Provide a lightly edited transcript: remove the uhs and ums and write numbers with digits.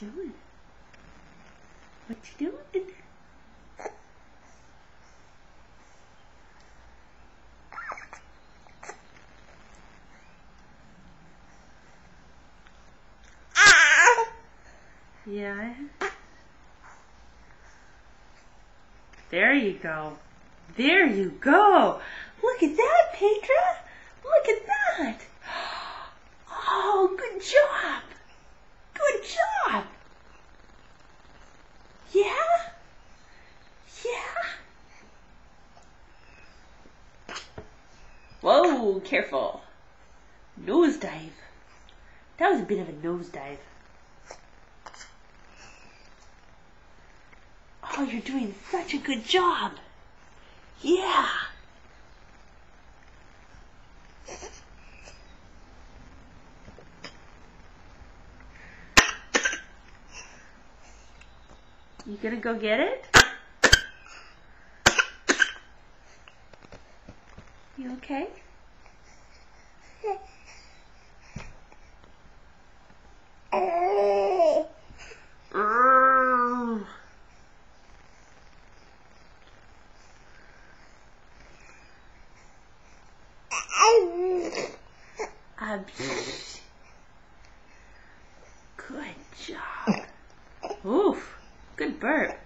doing? What you doing? Yeah. There you go. There you go. Look at that, Petra. Look at that. Oh, good job. Good job. Yeah? Yeah? Whoa, careful. Nosedive. That was a bit of a nosedive. Oh, you're doing such a good job. Yeah. You gonna go get it? You okay? Good job. Oof, good burp.